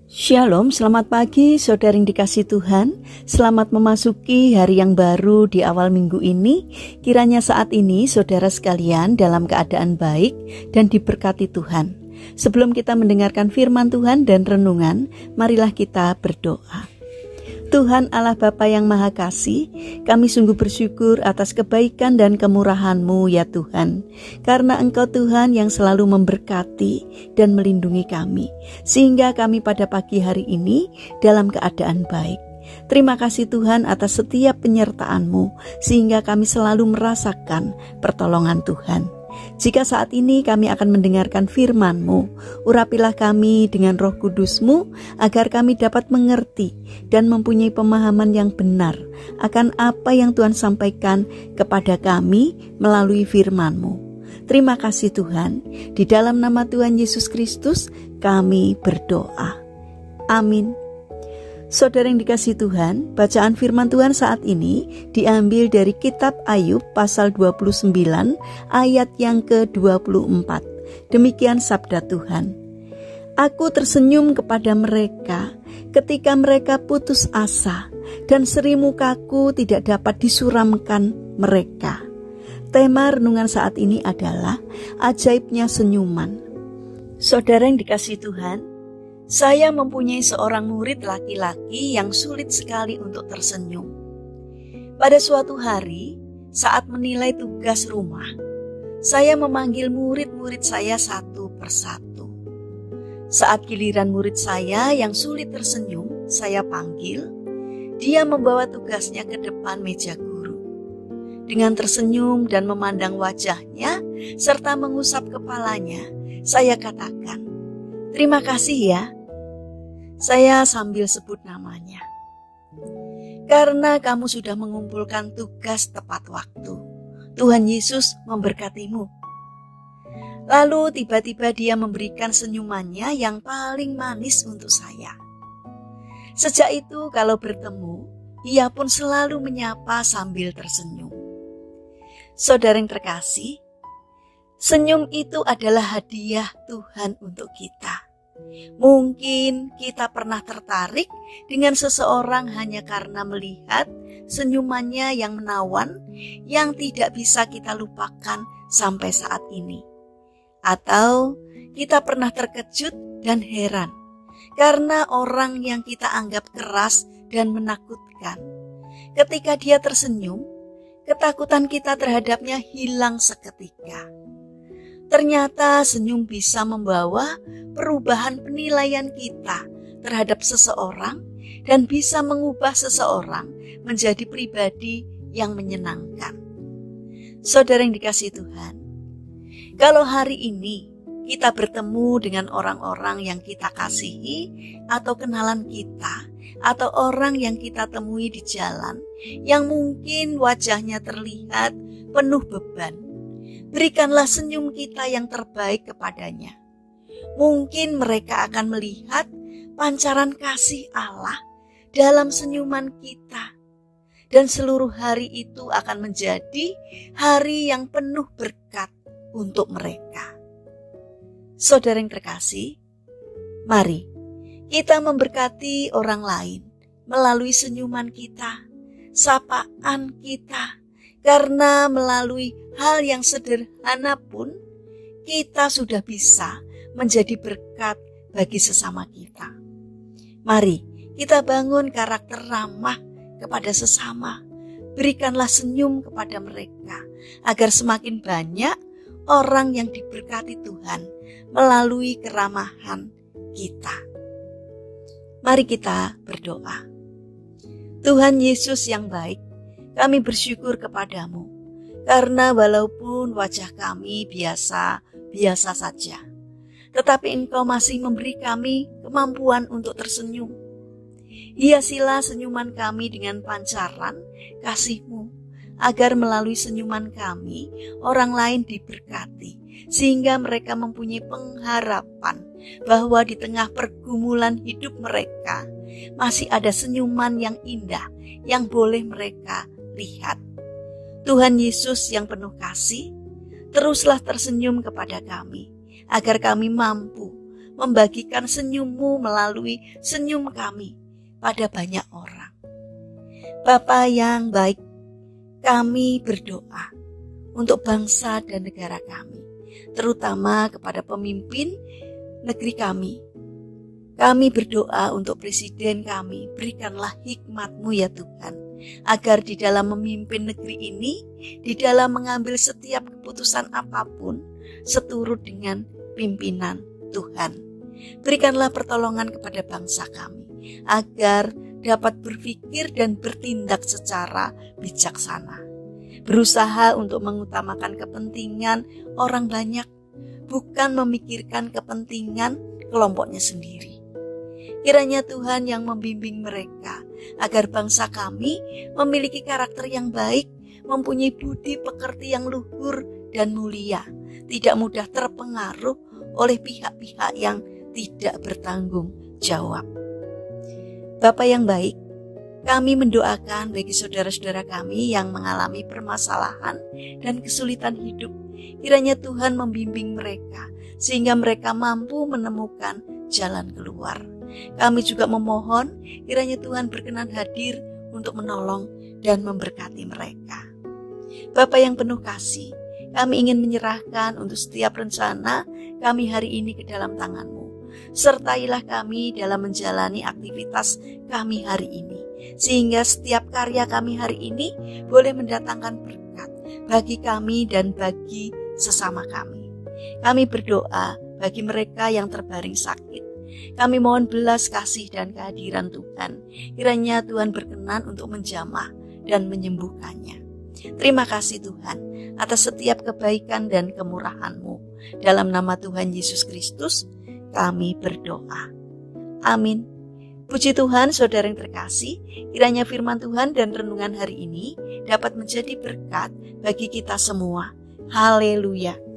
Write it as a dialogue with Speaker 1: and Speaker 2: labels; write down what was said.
Speaker 1: Shalom, selamat pagi saudara yang dikasihi Tuhan. Selamat memasuki hari yang baru di awal minggu ini. Kiranya saat ini saudara sekalian dalam keadaan baik dan diberkati Tuhan. Sebelum kita mendengarkan firman Tuhan dan renungan, marilah kita berdoa. Tuhan Allah Bapa yang Maha Kasih, kami sungguh bersyukur atas kebaikan dan kemurahan-Mu ya Tuhan. Karena Engkau Tuhan yang selalu memberkati dan melindungi kami, sehingga kami pada pagi hari ini dalam keadaan baik. Terima kasih Tuhan atas setiap penyertaan-Mu, sehingga kami selalu merasakan pertolongan Tuhan. Jika saat ini kami akan mendengarkan firman-Mu, urapilah kami dengan Roh Kudus-Mu agar kami dapat mengerti dan mempunyai pemahaman yang benar akan apa yang Tuhan sampaikan kepada kami melalui firman-Mu. Terima kasih Tuhan, di dalam nama Tuhan Yesus Kristus kami berdoa. Amin. Saudara yang dikasihi Tuhan, bacaan firman Tuhan saat ini diambil dari kitab Ayub pasal 29 ayat yang ke-24. Demikian sabda Tuhan. Aku tersenyum kepada mereka ketika mereka putus asa, dan seri mukaku tidak dapat disuramkan mereka. Tema renungan saat ini adalah ajaibnya senyuman. Saudara yang dikasihi Tuhan, saya mempunyai seorang murid laki-laki yang sulit sekali untuk tersenyum. Pada suatu hari, saat menilai tugas rumah, saya memanggil murid-murid saya satu persatu. Saat giliran murid saya yang sulit tersenyum, saya panggil, dia membawa tugasnya ke depan meja guru. Dengan tersenyum dan memandang wajahnya, serta mengusap kepalanya, saya katakan, "Terima kasih ya." Saya sambil sebut namanya. Karena kamu sudah mengumpulkan tugas tepat waktu. Tuhan Yesus memberkatimu. Lalu tiba-tiba dia memberikan senyumannya yang paling manis untuk saya. Sejak itu kalau bertemu, ia pun selalu menyapa sambil tersenyum. Saudara yang terkasih, senyum itu adalah hadiah Tuhan untuk kita. Mungkin kita pernah tertarik dengan seseorang hanya karena melihat senyumannya yang menawan yang tidak bisa kita lupakan sampai saat ini. Atau kita pernah terkejut dan heran karena orang yang kita anggap keras dan menakutkan. Ketika dia tersenyum, ketakutan kita terhadapnya hilang seketika. Ternyata senyum bisa membawa perubahan penilaian kita terhadap seseorang dan bisa mengubah seseorang menjadi pribadi yang menyenangkan. Saudara yang dikasihi Tuhan, kalau hari ini kita bertemu dengan orang-orang yang kita kasihi atau kenalan kita, atau orang yang kita temui di jalan yang mungkin wajahnya terlihat penuh beban, berikanlah senyum kita yang terbaik kepadanya. Mungkin mereka akan melihat pancaran kasih Allah dalam senyuman kita. Dan seluruh hari itu akan menjadi hari yang penuh berkat untuk mereka. Saudara yang terkasih, mari kita memberkati orang lain melalui senyuman kita, sapaan kita. Karena melalui hal yang sederhana pun kita sudah bisa menjadi berkat bagi sesama kita. Mari kita bangun karakter ramah kepada sesama. Berikanlah senyum kepada mereka agar semakin banyak orang yang diberkati Tuhan melalui keramahan kita. Mari kita berdoa. Tuhan Yesus yang baik, kami bersyukur kepadamu, karena walaupun wajah kami biasa saja, tetapi Engkau masih memberi kami kemampuan untuk tersenyum. Hiasilah senyuman kami dengan pancaran kasih-Mu, agar melalui senyuman kami, orang lain diberkati, sehingga mereka mempunyai pengharapan bahwa di tengah pergumulan hidup mereka, masih ada senyuman yang indah yang boleh mereka lihat. Tuhan Yesus yang penuh kasih, teruslah tersenyum kepada kami, agar kami mampu membagikan senyum-Mu melalui senyum kami pada banyak orang. Bapa yang baik, kami berdoa untuk bangsa dan negara kami, terutama kepada pemimpin negeri kami. Kami berdoa untuk presiden kami, berikanlah hikmat-Mu ya Tuhan, agar di dalam memimpin negeri ini, di dalam mengambil setiap keputusan apapun, seturut dengan pimpinan Tuhan. Berikanlah pertolongan kepada bangsa kami, agar dapat berpikir dan bertindak secara bijaksana. Berusaha untuk mengutamakan kepentingan orang banyak, bukan memikirkan kepentingan kelompoknya sendiri. Kiranya Tuhan yang membimbing mereka, agar bangsa kami memiliki karakter yang baik, mempunyai budi pekerti yang luhur dan mulia, tidak mudah terpengaruh oleh pihak-pihak yang tidak bertanggung jawab. Bapa yang baik, kami mendoakan bagi saudara-saudara kami yang mengalami permasalahan dan kesulitan hidup. Kiranya Tuhan membimbing mereka, sehingga mereka mampu menemukan jalan keluar. Kami juga memohon kiranya Tuhan berkenan hadir untuk menolong dan memberkati mereka. Bapa yang penuh kasih, kami ingin menyerahkan untuk setiap rencana kami hari ini ke dalam tangan-Mu. Sertailah kami dalam menjalani aktivitas kami hari ini, sehingga setiap karya kami hari ini boleh mendatangkan berkat bagi kami dan bagi sesama kami. Kami berdoa bagi mereka yang terbaring sakit. Kami mohon belas kasih dan kehadiran Tuhan. Kiranya Tuhan berkenan untuk menjamah dan menyembuhkannya. Terima kasih Tuhan atas setiap kebaikan dan kemurahan-Mu. Dalam nama Tuhan Yesus Kristus kami berdoa. Amin. Puji Tuhan, saudara yang terkasih, kiranya firman Tuhan dan renungan hari ini dapat menjadi berkat bagi kita semua. Haleluya.